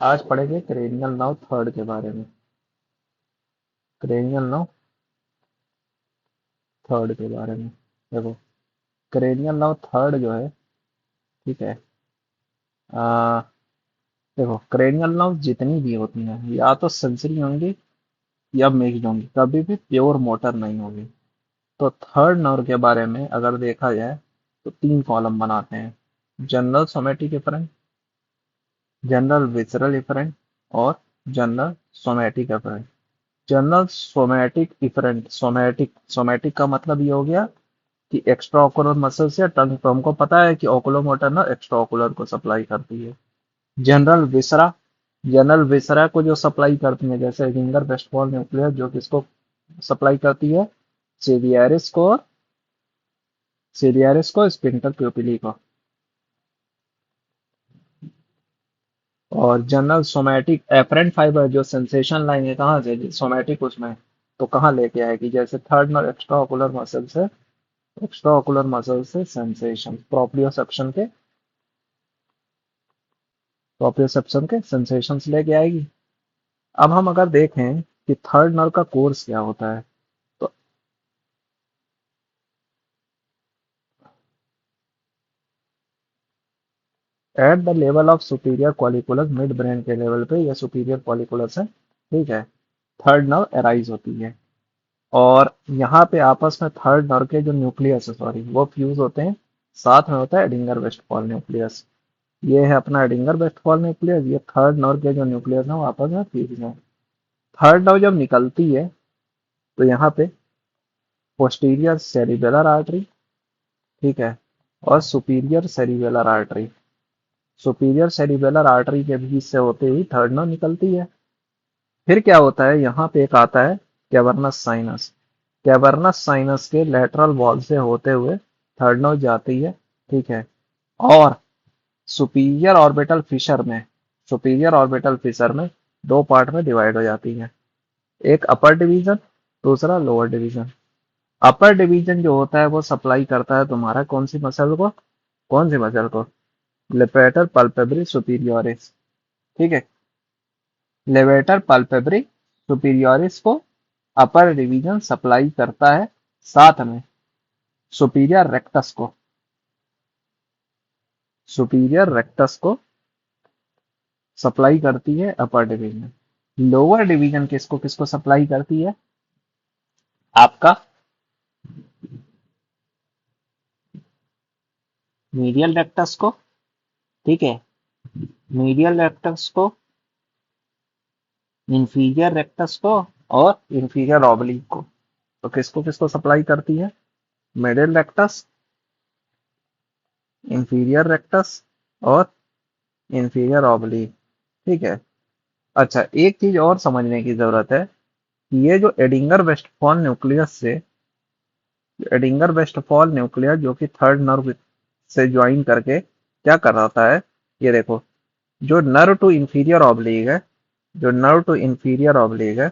आज पढ़ेंगे cranial nerve third के बारे में। क्रेनियल नर्व थर्ड के बारे में देखो, क्रेनियल नर्व थर्ड जो है, ठीक है। आ, देखो, क्रेनियल नर्व जितनी भी होती हैं या तो सेंसरी होंगी या मिक्स्ड होंगी, कभी भी प्योर मोटर नहीं होगी। तो थर्ड नर्व के बारे में अगर देखा जाए तो तीन कॉलम बनाते हैं: general somatic afferent, general visceral afferent और general somatic afferent. General somatic afferent, somatic somatic का मतलब ये हो गया कि एक्स्ट्रा ओकुलर मसल्स या टंग, तो हमको पता है कि ओकुलोमोटर ना एक्स्ट्रा ओकुलर को सप्लाई करती है। जनरल विसरा, जनरल विसरा को जो सप्लाई करती है, जैसे रिंगर वेस्टफॉल न्यूक्लियस जो किसको सप्लाई करती है, सीलियारिस को, सीलियारिस को स्पिंटर प्यूपिली को। और जनरल सोमैटिक एफरेंट फाइबर जो सेंसेशन लाइन है कहाँ से, सोमैटिक उसमें, तो कहाँ लेके आएगी, जैसे third nerve extra ocular muscle से, एक्स्ट्रा ओकुलर मसल से सेंसेशन प्रोप्रियोसेप्शन के, प्रोप्रियोसेप्शन के सेंसेशंस लेके आएगी। अब हम अगर देखें कि थर्ड नर्व का कोर्स क्या होता है, तो at the level of superior colliculus, mid brain के लेवल पे या सुपीरियर कॉलिकुलस है, ठीक है, थर्ड नर्व एराइज होती है। और यहाँ पे आपस में थर्ड नर्व के जो न्यूक्लियस है, सॉरी, वो फ्यूज होते हैं, साथ में होता है एडिंगर वेस्टफॉल न्यूक्लियस। ये है अपना एडिंगर वेस्टफॉल न्यूक्लियस, ये थर्ड नर्व के जो न्यूक्लियस है वो आपस में फ्यूज है। थर्ड नर्व जब निकलती है तो यहाँ पे पोस्टीरियर सेरिबेलर आर्टरी, ठीक है, और superior cerebellar artery, superior cerebellar artery के बीच से होते ही थर्ड नर्व निकलती है। फिर क्या होता है, यहाँ पे एक आता है कैवर्नस साइनस, कैवर्नस साइनस के लेटरल वॉल से होते हुए थर्ड नर्व जाती है, ठीक है। और सुपीरियर ऑर्बिटल फिशर में, सुपीरियर ऑर्बिटल फिशर में दो पार्ट में डिवाइड हो जाती है, एक अपर डिवीजन, दूसरा लोअर डिवीजन। अपर डिवीजन जो होता है वो सप्लाई करता है तुम्हारा कौन सी मसल को, कौन सी मसल को, लेपेटर पल्पेब्री सुपीरियोरिस, ठीक है, लेवेटर पल्पेब्री सुपीरियोरिस को अपर डिवीजन सप्लाई करता है, साथ में सुपीरियर रेक्टस को, सुपीरियर रेक्टस को सप्लाई करती है अपर डिवीजन। लोअर डिवीजन किसको किसको सप्लाई करती है, आपका मीडियल रेक्टस को, ठीक है, मीडियल रेक्टस को, इंफीरियर रेक्टस को और इंफीरियर ऑब्लिक को। तो किसको किसको सप्लाई करती है, मिडिल रेक्टस, इंफीरियर रेक्टस और इंफीरियर ऑब्लिक, ठीक है। अच्छा, एक चीज और समझने की जरूरत है कि ये जो एडिंगर वेस्टफॉल न्यूक्लियस से, एडिंगर वेस्टफॉल न्यूक्लियस जो कि थर्ड नर्व से ज्वाइन करके क्या कर रहा है, ये देखो, जो नर्व टू इंफीरियर ऑब्लिक है, जो नर्व टू इंफीरियर ऑब्लिक है,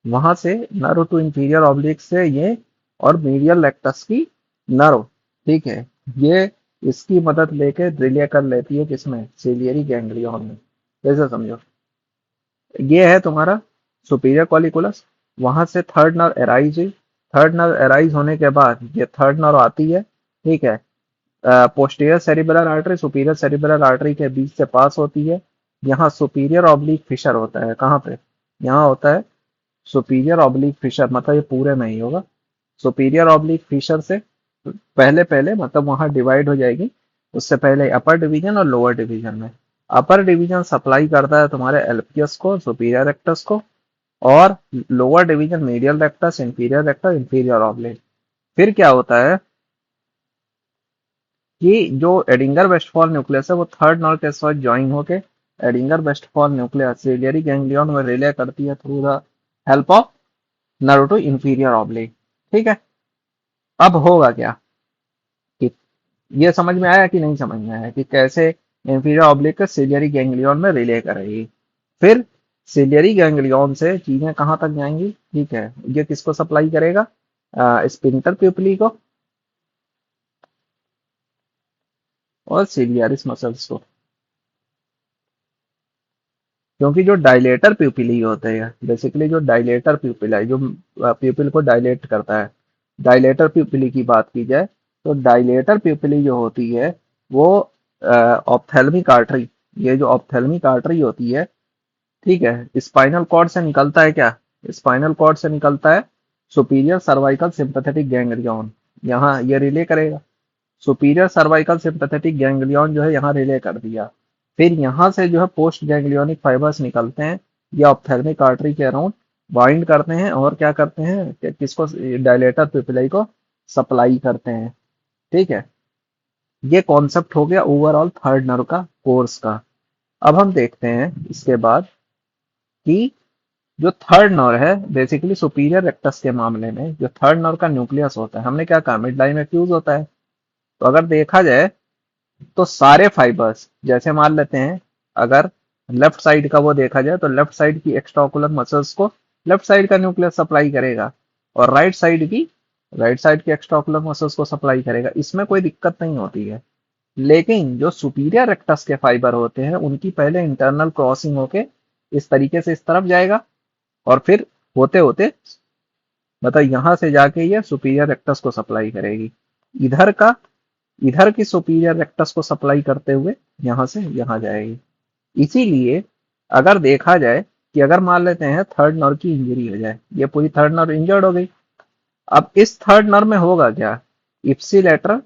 वहां से नर्व टू इंफीरियर ऑब्लिक से ये और मीडियल रेक्टस की नर्व, ठीक है, ये इसकी मदद लेके रिले कर लेती है किसमें, सिलियरी गैंग्लियन में। जैसे समझो, ये है तुम्हारा सुपीरियर कॉलिकुलस, वहां से थर्ड नर्व एराइज हुई, थर्ड नर्व एराइज होने के बाद ये थर्ड नर्व आती है, ठीक है, posterior cerebellar artery superior cerebellar artery के बीच से पास होती है। यहाँ सुपीरियर ऑब्लिक फिशर होता है, कहाँ पे, यहाँ होता है सुपीरियर ऑब्लिक फिशर, मतलब ये पूरे में ही होगा। सुपीरियर ऑब्लिक फिशर से पहले पहले मतलब वहां डिवाइड हो जाएगी, उससे पहले अपर डिवीजन और लोअर डिवीजन में। अपर डिवीजन सप्लाई करता है तुम्हारे एल्पियस को, सुपीरियर रेक्टस को, और lower division medial rectus, inferior rectus, inferior oblique. फिर क्या होता है कि जो एडिंगर वेस्टफॉल न्यूक्लियस है वो थर्ड नर्व के साथ ज्वाइन होके Edinger Westphal nucleus ciliary ganglion में रिले करती है through the help of nerve to inferior oblique, ठीक है। अब होगा क्या कि ये समझ में आया कि नहीं समझ में आया कि कैसे इंफीरियर ऑब्लिक के सिलियरी गैंग्लियन में रिले करेगी। फिर सिलियरी गैंग्लियन से चीजें कहाँ तक जाएंगी, ठीक है, ये किसको सप्लाई करेगा, स्पिंटर प्यूपली को, और सीलियरिस मसल्स को, क्योंकि जो डायलेटर प्यूपिल ही होते हैं बेसिकली, जो डायलेटर प्यूपिल है, जो प्यूपिल को डायलेट करता है, डायलेटर प्यूपिली की बात की जाए तो डायलेटर प्यूपिली जो होती है वो ऑप्थेल्मिक आर्टरी, ये जो ऑप्थेल्मिक आर्टरी होती है, ठीक है, स्पाइनल कॉर्ड से निकलता है क्या, स्पाइनल कॉर्ड से निकलता है सुपीरियर सर्वाइकल सिंपैथेटिक गैंग्लियन, यहाँ ये रिले करेगा, सुपीरियर सर्वाइकल सिंपैथेटिक गैंग्लियन जो है यहाँ रिले कर दिया, फिर यहाँ से जो है पोस्ट गैंग्लियोनिक फाइबर्स निकलते हैं, ये ऑप्थेल्मिक आर्टरी के अराउंड बाइंड करते हैं और क्या करते हैं किसको, डायलेटर पिपलाई को सप्लाई करते हैं, ठीक है। ये कॉन्सेप्ट हो गया ओवरऑल थर्ड नर्व का कोर्स का। अब हम देखते हैं इसके बाद कि जो थर्ड नर्व है बेसिकली सुपीरियर रेक्टस के मामले में, जो थर्ड नर्व का न्यूक्लियस होता है, हमने क्या कहा मिड लाइन में फ्यूज होता है, तो अगर देखा जाए तो सारे फाइबर्स, जैसे मान लेते हैं अगर लेफ्ट साइड का वो देखा जाए तो लेफ्ट साइड की एक्स्ट्राओकुलर मसल्स को लेफ्ट साइड का न्यूक्लियस सप्लाई करेगा और राइट साइड की एक्स्ट्राओकुलर मसल्स को सप्लाई करेगा, इसमें कोई दिक्कत नहीं होती है। लेकिन जो सुपीरियर रेक्टस के फाइबर होते हैं उनकी पहले इंटरनल क्रॉसिंग होके इस तरीके से इस तरफ जाएगा और फिर होते होते मतलब यहां से जाके ये सुपीरियर रेक्टस को सप्लाई करेगी, इधर का इधर की सुपीरियर रेक्टस को सप्लाई करते हुए यहां से यहां जाएगी। इसीलिए अगर देखा जाए कि अगर मान लेते हैं थर्ड नर्व की इंजरी हो जाए, ये पूरी थर्ड नर्व इंजर्ड हो गई, अब इस थर्ड नर्व में होगा क्या, इप्सिलेटरल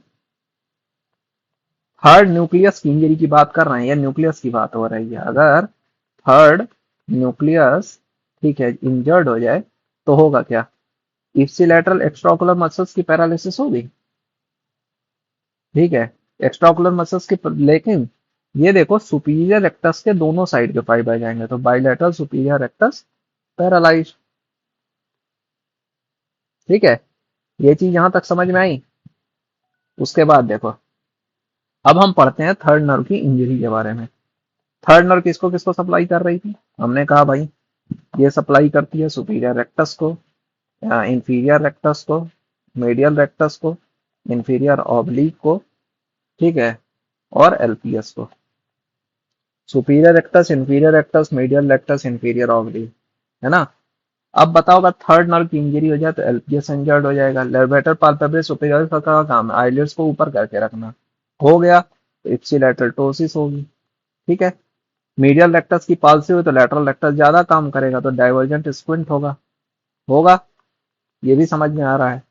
थर्ड न्यूक्लियस की इंजरी की बात कर रहे हैं या न्यूक्लियस की बात हो रही है, अगर थर्ड न्यूक्लियस ठीक है इंजर्ड हो जाए तो होगा क्या, इप्सिलेटरल एक्स्ट्राओकुलर मसल्स की पैरालिसिस होगी, ठीक है, एक्स्ट्राओकुलर मसल्स की, लेकिन ये देखो सुपीरियर रेक्टस के दोनों साइड के फाइबर जाएंगे तो बाइलेटरल सुपीरियर रेक्टस पैरालाइज, ठीक है, ये चीज यहां तक समझ में आई। उसके बाद देखो अब हम पढ़ते हैं थर्ड नर्व की इंजरी के बारे में। थर्ड नर्व किसको किसको सप्लाई कर रही थी, हमने कहा भाई ये सप्लाई करती है सुपीरियर रेक्टस को, इंफीरियर रेक्टस को, मीडियल रेक्टस को, इंफीरियर ऑब्लिक को, ठीक है, और एलपीएस को, superior rectus, inferior rectus, medial rectus, inferior oblique, है ना। अब बताओ अगर थर्ड नर्व की इंजरी हो जाए तो एलपीएस इंजर्ड हो जाएगा, लेवेटर पाल्पेब्रल सुपीरियर का काम है आइलिड्स को ऊपर करके रखना, हो गया तो इप्सिलैटरल टोसिस होगी, ठीक है। मीडियल रेक्टस की पाल्सी हुई तो लैटरल रेक्टस ज्यादा काम करेगा तो डाइवर्जेंट स्क्विंट होगा, होगा, ये भी समझ में आ रहा है।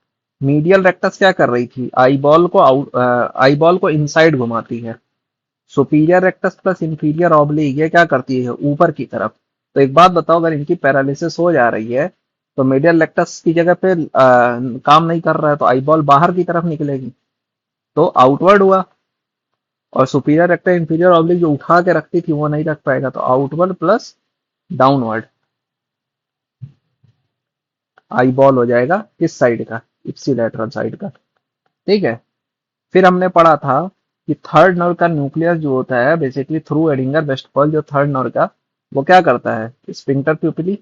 मीडियल रेक्टस क्या कर रही थी, आई बॉल को इनसाइड घुमाती है, superior rectus plus inferior oblique ये क्या करती है ऊपर की तरफ। तो एक बात बताओ अगर इनकी पैरालिसिस हो जा रही है तो मीडियल रेक्टस की जगह पे काम नहीं कर रहा है तो आई बॉल बाहर की तरफ निकलेगी तो आउटवर्ड हुआ, और सुपीरियर रेक्टस इंफीरियर ऑब्लिक जो उठा के रखती थी वो नहीं रख पाएगा तो outward plus downward eye ball हो जाएगा किस साइड का, इप्सिलैटरल साइड का, ठीक है। फिर हमने पढ़ा था कि थर्ड नर्व का न्यूक्लियस जो होता है बेसिकली थ्रू एडिंगर वेस्टफॉल, जो थर्ड नर्व का वो क्या करता है स्पिंटर प्यूपिली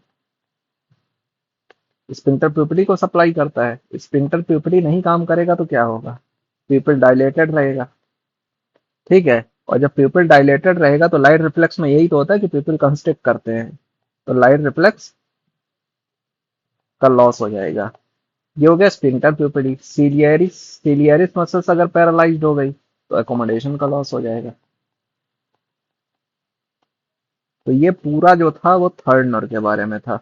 को सप्लाई करता है, स्पिंटर प्यूपिली नहीं काम करेगा तो क्या होगा, प्यूपिल डायलेटेड रहेगा, ठीक है। और जब प्यूपिल डायलेटेड रहेगा तो लाइट रिफ्लेक्स में यही तो होता है कि प्यूपिल कंस्ट्रिक्ट करते हैं तो लाइट रिफ्लेक्स का लॉस हो जाएगा, ये हो गया स्पिंटर प्यूपिली। सीलियरिस मसल्स अगर पैरालाइज्ड हो गई तो एकोमोडेशन का लॉस हो जाएगा। तो ये पूरा जो था वो थर्ड नर्व के बारे में था।